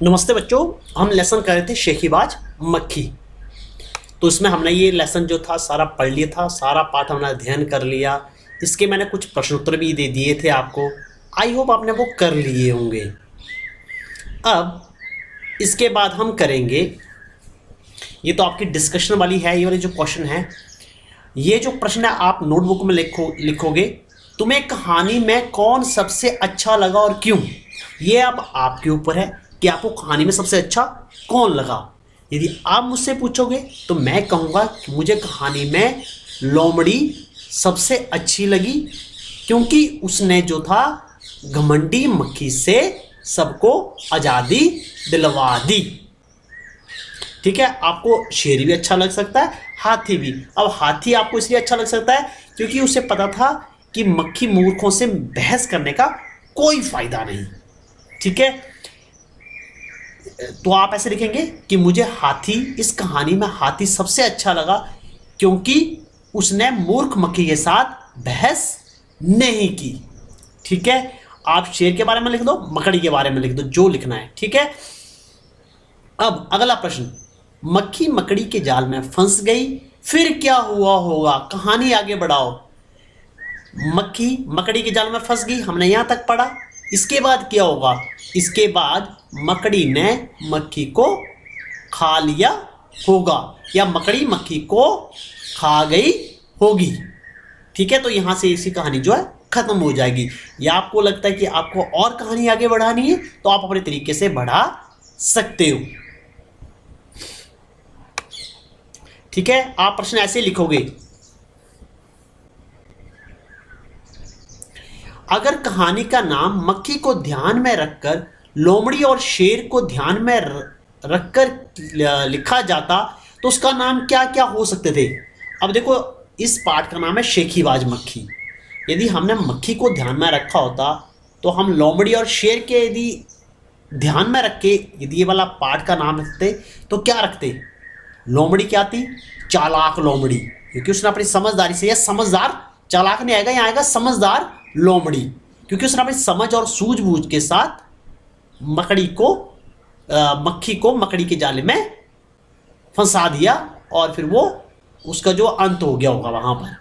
नमस्ते बच्चों, हम लेसन कर रहे थे शेखीबाज मक्खी। तो इसमें हमने ये लेसन जो था सारा पढ़ लिया था, सारा पाठ हमने अध्ययन कर लिया। इसके मैंने कुछ प्रश्न उत्तर भी दे दिए थे आपको। आई होप आपने वो कर लिए होंगे। अब इसके बाद हम करेंगे, ये तो आपकी डिस्कशन वाली है, ये वाले जो क्वेश्चन है, ये जो प्रश्न है आप नोटबुक में लिखोगे। तुम्हें कहानी में कौन सबसे अच्छा लगा और क्यों, ये अब आपके ऊपर है कि आपको कहानी में सबसे अच्छा कौन लगा। यदि आप मुझसे पूछोगे तो मैं कहूँगा कि मुझे कहानी में लोमड़ी सबसे अच्छी लगी, क्योंकि उसने जो था घमंडी मक्खी से सबको आज़ादी दिलवा दी। ठीक है, आपको शेर भी अच्छा लग सकता है, हाथी भी। अब हाथी आपको इसलिए अच्छा लग सकता है क्योंकि उसे पता था कि मक्खी मूर्खों से बहस करने का कोई फायदा नहीं। ठीक है, तो आप ऐसे लिखेंगे कि मुझे हाथी, इस कहानी में हाथी सबसे अच्छा लगा क्योंकि उसने मूर्ख मक्खी के साथ बहस नहीं की। ठीक है, आप शेर के बारे में लिख दो, मकड़ी के बारे में लिख दो, जो लिखना है। ठीक है, अब अगला प्रश्न, मक्खी मकड़ी के जाल में फंस गई, फिर क्या हुआ होगा। कहानी आगे बढ़ाओ। मक्खी मकड़ी के जाल में फंस गई, हमने यहां तक पढ़ा। इसके बाद क्या होगा, इसके बाद मकड़ी ने मक्खी को खा लिया होगा, या मकड़ी मक्खी को खा गई होगी। ठीक है, तो यहां से इसी कहानी जो है खत्म हो जाएगी। या आपको लगता है कि आपको और कहानी आगे बढ़ानी है तो आप अपने तरीके से बढ़ा सकते हो। ठीक है, आप प्रश्न ऐसे लिखोगे, अगर कहानी का नाम मक्खी को ध्यान में रखकर लोमड़ी और शेर को ध्यान में रखकर लिखा जाता तो उसका नाम क्या क्या हो सकते थे। अब देखो, इस पाठ का नाम है शेखीबाज मक्खी। यदि हमने मक्खी को ध्यान में रखा होता तो हम लोमड़ी और शेर के यदि ध्यान में रख के यदि ये वाला पाठ का नाम रखते तो क्या रखते। लोमड़ी क्या थी, चालाक लोमड़ी, क्योंकि उसने अपनी समझदारी से, यह समझदार, चालाक नहीं आएगा, यहाँ आएगा समझदार लोमड़ी, क्योंकि उसने अपनी समझ और सूझबूझ के साथ मक्खी को मकड़ी के जाले में फंसा दिया और फिर वो उसका जो अंत हो गया होगा वहां पर।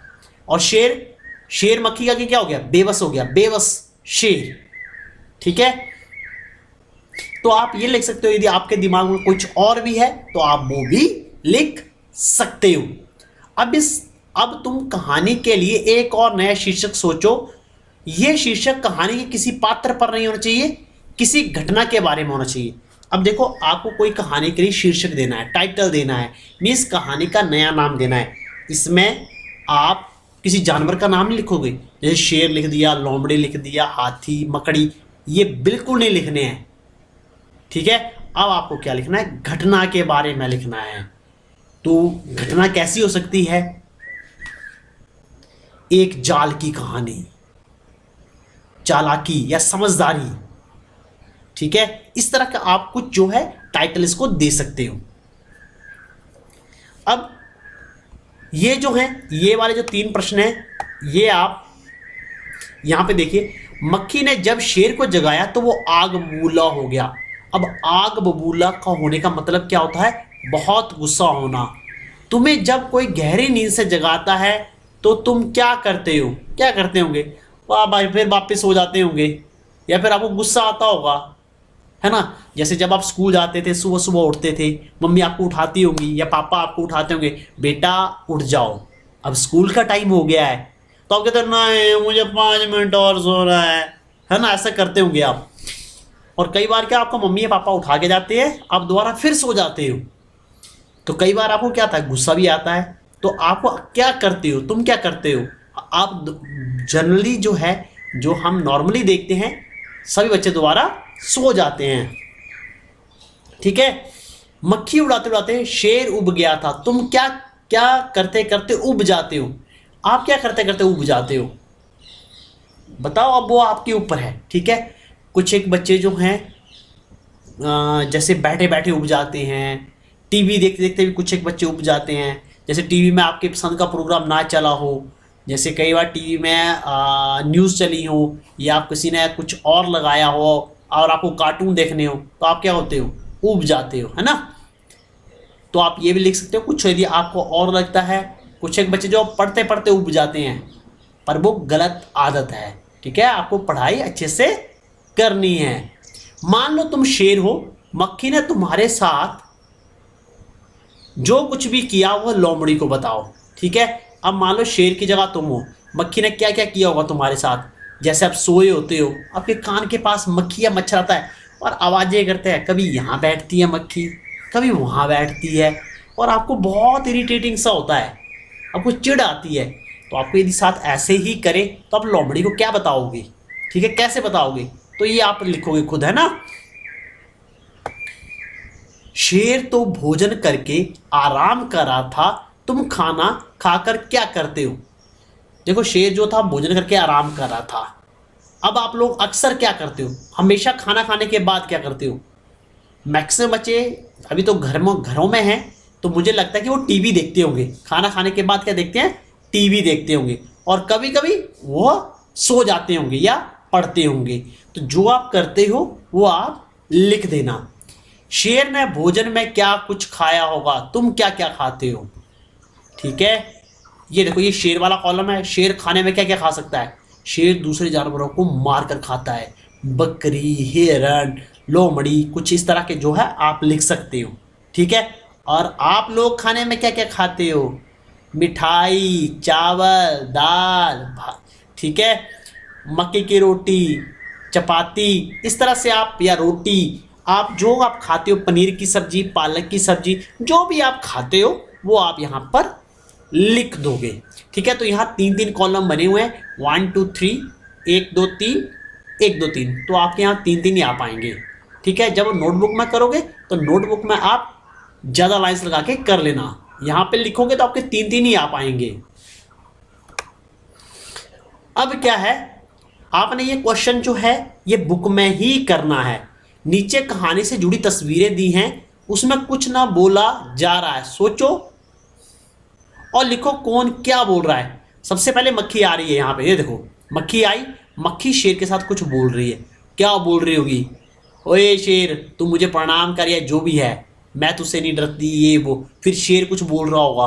और शेर मक्खी का क्या हो गया, बेबस हो गया, बेबस शेर। ठीक है, तो आप ये लिख सकते हो। यदि आपके दिमाग में कुछ और भी है तो आप वो भी लिख सकते हो। अब तुम कहानी के लिए एक और नया शीर्षक सोचो। यह शीर्षक कहानी के किसी पात्र पर नहीं होना चाहिए, किसी घटना के बारे में होना चाहिए। अब देखो, आपको कोई कहानी के लिए शीर्षक देना है, टाइटल देना है, मीन्स कहानी का नया नाम देना है। इसमें आप किसी जानवर का नाम नहीं लिखोगे, जैसे शेर लिख दिया, लोमड़ी लिख दिया, हाथी, मकड़ी, ये बिल्कुल नहीं लिखने हैं। ठीक है, अब आपको क्या लिखना है, घटना के बारे में लिखना है। तो घटना कैसी हो सकती है, एक जाल की कहानी, चालाकी या समझदारी। ठीक है, इस तरह का आप कुछ जो है टाइटल इसको दे सकते हो। अब ये जो है, ये वाले जो 3 प्रश्न हैं, ये आप यहां पे देखिए। मक्खी ने जब शेर को जगाया तो वो आग बबूला हो गया। अब आग बबूला का होने का मतलब क्या होता है, बहुत गुस्सा होना। तुम्हें जब कोई गहरी नींद से जगाता है तो तुम क्या करते हो, क्या करते होंगे, वाह भाई, फिर वापस सो जाते होंगे, या फिर आपको गुस्सा आता होगा, है ना। जैसे जब आप स्कूल जाते थे, सुबह सुबह उठते थे, मम्मी आपको उठाती होंगी या पापा आपको उठाते होंगे, बेटा उठ जाओ, अब स्कूल का टाइम हो गया है। तो आप कहते हैं नहीं, मुझे 5 मिनट और सोना है ना, ऐसा करते होंगे आप। और कई बार क्या, आपको मम्मी या पापा उठा के जाते हैं, आप दोबारा फिर सो जाते हो। तो कई बार आपको क्या आता है, गुस्सा भी आता है। तो आपको क्या करते हो, तुम क्या करते हो, आप जनरली जो है, जो हम नॉर्मली देखते हैं, सभी बच्चे दोबारा सो जाते हैं। ठीक है, मक्खी उड़ाते उड़ाते शेर उब गया था। तुम क्या क्या करते करते उब जाते हो, आप क्या करते करते उब जाते हो, बताओ। अब वो आपके ऊपर है। ठीक है, कुछ एक बच्चे जो हैं जैसे बैठे बैठे उब जाते हैं, टीवी देखते देखते भी कुछ एक बच्चे उब जाते हैं। जैसे टीवी में आपके पसंद का प्रोग्राम ना चला हो, जैसे कई बार टीवी में न्यूज़ चली हो, या किसी ने कुछ और लगाया हो, और आपको कार्टून देखने हो तो आप क्या होते हो, ऊब जाते हो, है ना। तो आप ये भी लिख सकते हो कुछ यदि आपको और लगता है। कुछ एक बच्चे जो पढ़ते पढ़ते ऊब जाते हैं, पर वो गलत आदत है, ठीक है। आपको पढ़ाई अच्छे से करनी है। मान लो तुम शेर हो, मक्खी ने तुम्हारे साथ जो कुछ भी किया वो लोमड़ी को बताओ, ठीक है। अब मान लो शेर की जगह तुम हो, मक्खी ने क्या क्या किया होगा तुम्हारे साथ। जैसे आप सोए होते हो, आपके कान के पास मक्खी या मच्छर आता है और आवाज़ें करते हैं, कभी यहाँ बैठती है मक्खी, कभी वहाँ बैठती है, और आपको बहुत इरिटेटिंग सा होता है, आपको चिढ़ आती है। तो आपको यदि साथ ऐसे ही करे तो आप लोमड़ी को क्या बताओगे, ठीक है, कैसे बताओगे, तो ये आप लिखोगे खुद, है ना। शेर तो भोजन करके आराम कर रहा था, तुम खाना खाकर क्या करते हो। देखो शेर जो था भोजन करके आराम कर रहा था। अब आप लोग अक्सर क्या करते हो, हमेशा खाना खाने के बाद क्या करते हो। मैक्सिमम बच्चे अभी तो घरों में हैं, तो मुझे लगता है कि वो टीवी देखते होंगे। खाना खाने के बाद क्या देखते हैं, टीवी देखते होंगे, और कभी कभी वो सो जाते होंगे या पढ़ते होंगे। तो जो आप करते हो वो आप लिख देना। शेर ने भोजन में क्या कुछ खाया होगा, तुम क्या क्या खाते हो, ठीक है। ये देखो ये शेर वाला कॉलम है। शेर खाने में क्या क्या खा सकता है, शेर दूसरे जानवरों को मार कर खाता है, बकरी, हिरण, लोमड़ी, कुछ इस तरह के जो है आप लिख सकते हो, ठीक है। और आप लोग खाने में क्या क्या खाते हो, मिठाई, चावल, दाल, ठीक है, मक्के की रोटी, चपाती, इस तरह से आप, या रोटी, आप जो आप खाते हो, पनीर की सब्जी, पालक की सब्जी, जो भी आप खाते हो वो आप यहाँ पर लिख दोगे, ठीक है। तो यहाँ तीन तीन कॉलम बने हुए हैं, 1 2 3, 1 2 3, 1 2 3, तो आपके यहाँ तीन तीन ही आ पाएंगे, ठीक है। जब नोटबुक में करोगे तो नोटबुक में आप ज़्यादा लाइन्स लगा के कर लेना, यहाँ पे लिखोगे तो आपके तीन तीन ही आ पाएंगे। अब क्या है, आपने ये क्वेश्चन जो है ये बुक में ही करना है। नीचे कहानी से जुड़ी तस्वीरें दी हैं, उसमें कुछ ना बोला जा रहा है, सोचो और लिखो कौन क्या बोल रहा है। सबसे पहले मक्खी आ रही है यहाँ पे, ये देखो मक्खी आई, मक्खी शेर के साथ कुछ बोल रही है। क्या बोल रही होगी, ओए शेर तू मुझे प्रणाम कर, या जो भी है, मैं तुझसे नहीं डरती, ये वो। फिर शेर कुछ बोल रहा होगा,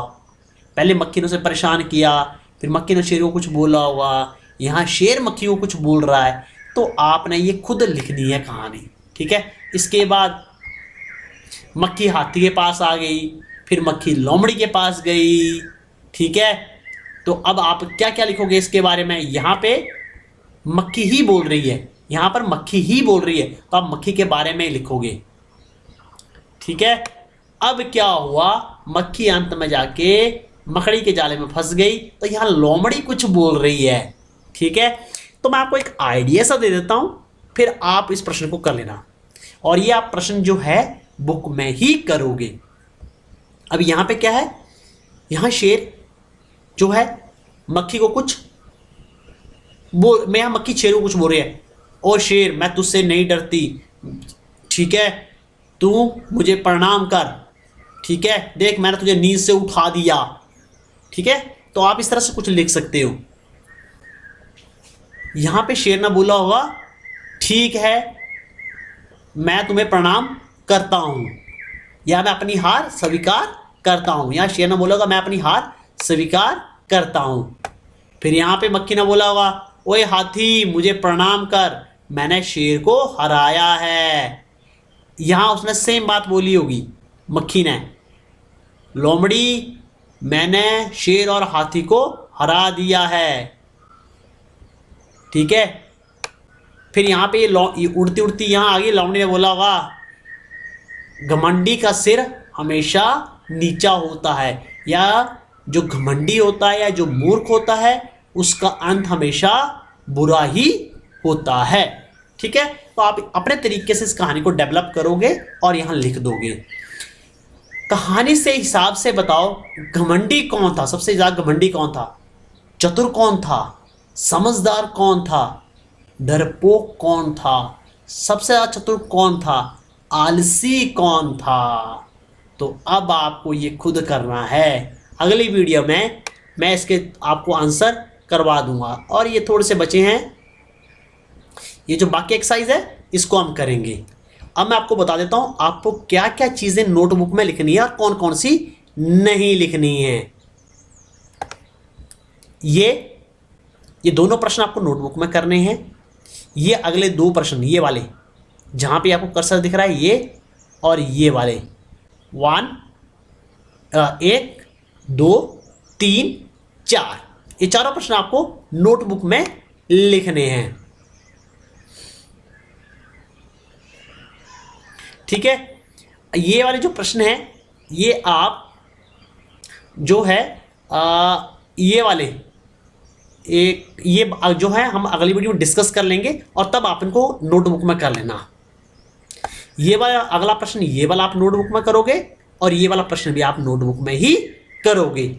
पहले मक्खी ने उसे परेशान किया, फिर मक्खी ने शेर को कुछ बोला होगा, यहाँ शेर मक्खी को कुछ बोल रहा है। तो आपने ये खुद लिखनी है कहानी, ठीक है। इसके बाद मक्खी हाथी के पास आ गई, फिर मक्खी लोमड़ी के पास गई, ठीक है। तो अब आप क्या क्या लिखोगे इसके बारे में, यहाँ पे मक्खी ही बोल रही है, यहाँ पर मक्खी ही बोल रही है, तो आप मक्खी के बारे में लिखोगे, ठीक है। अब क्या हुआ, मक्खी अंत में जाके मकड़ी के जाले में फंस गई, तो यहाँ लोमड़ी कुछ बोल रही है, ठीक है। तो मैं आपको एक आइडिया सा दे देता हूँ, फिर आप इस प्रश्न को कर लेना, और ये आप प्रश्न जो है बुक में ही करोगे। अब यहाँ पे क्या है, यहाँ शेर जो है मक्खी को कुछ बोल, मैं यहाँ मक्खी शेर को कुछ बोल रही है, ओ शेर मैं तुझसे नहीं डरती, ठीक है, तू मुझे प्रणाम कर, ठीक है, देख मैंने तुझे नींद से उठा दिया, ठीक है। तो आप इस तरह से कुछ लिख सकते हो। यहाँ पे शेर ने बोला होगा, ठीक है मैं तुम्हें प्रणाम करता हूँ, या मैं अपनी हार स्वीकार करता हूँ। यहाँ शेर ने बोला होगा, मैं अपनी हार स्वीकार करता हूँ। फिर यहाँ पे मक्खी ने बोला होगा, ओए हाथी मुझे प्रणाम कर, मैंने शेर को हराया है। यहाँ उसने सेम बात बोली होगी मक्खी ने, लोमड़ी मैंने शेर और हाथी को हरा दिया है, ठीक है। फिर यहाँ पे ये उड़ती उड़ती यहाँ आ गई, लोमड़ी ने बोला होगा, घमंडी का सिर हमेशा नीचा होता है, या जो घमंडी होता है या जो मूर्ख होता है उसका अंत हमेशा बुरा ही होता है, ठीक है। तो आप अपने तरीके से इस कहानी को डेवलप करोगे और यहाँ लिख दोगे। कहानी से हिसाब से बताओ घमंडी कौन था, सबसे ज्यादा घमंडी कौन था, चतुर कौन था, समझदार कौन था, डरपोक कौन था, सबसे ज्यादा चतुर कौन था, आलसी कौन था। तो अब आपको ये खुद करना है। अगली वीडियो में मैं इसके आपको आंसर करवा दूंगा। और ये थोड़े से बचे हैं, ये जो बाकी एक्सरसाइज है इसको हम करेंगे। अब मैं आपको बता देता हूं आपको क्या क्या चीजें नोटबुक में लिखनी है और कौन कौन सी नहीं लिखनी है। ये दोनों प्रश्न आपको नोटबुक में करने हैं। ये अगले दो प्रश्न, ये वाले जहां पे आपको कर्सर दिख रहा है, ये और ये वाले 1 2 3 4, ये चारों प्रश्न आपको नोटबुक में लिखने हैं। ठीक है, ये वाले जो प्रश्न हैं ये आप जो है ये वाले ये जो है हम अगली वीडियो में डिस्कस कर लेंगे और तब आप इनको नोटबुक में कर लेना। ये वाला अगला प्रश्न, ये वाला आप नोटबुक में करोगे और ये वाला प्रश्न भी आप नोटबुक में ही करोगे।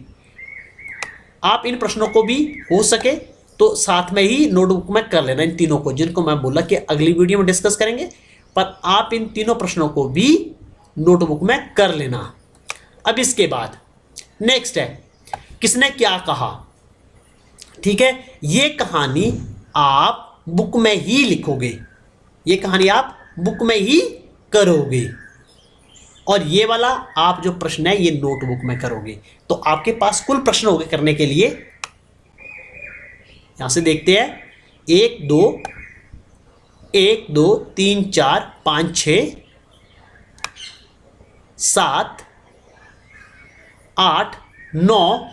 आप इन प्रश्नों को भी हो सके तो साथ में ही नोटबुक में कर लेना, इन तीनों को जिनको मैं बोला कि अगली वीडियो में डिस्कस करेंगे, पर आप इन तीनों प्रश्नों को भी नोटबुक में कर लेना। अब इसके बाद नेक्स्ट है किसने क्या कहा। ठीक है, ये कहानी आप बुक में ही लिखोगे, ये कहानी आप बुक में ही करोगे और ये वाला आप जो प्रश्न है ये नोटबुक में करोगे। तो आपके पास कुल प्रश्न हो गए करने के लिए। यहां से देखते हैं 1 2 3 4 5 6 7 8 9,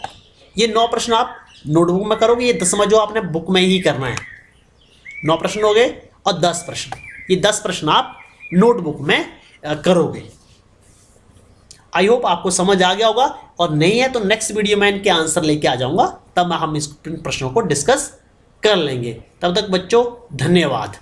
ये 9 प्रश्न आप नोटबुक में करोगे। ये 10वां जो आपने बुक में ही करना है। 9 प्रश्न हो गए और 10 प्रश्न, ये 10 प्रश्न आप नोटबुक में करोगे। आई होप आपको समझ आ गया होगा, और नहीं है तो नेक्स्ट वीडियो में इनके आंसर लेके आ जाऊंगा, तब हम इस प्रश्नों को डिस्कस कर लेंगे। तब तक बच्चों धन्यवाद।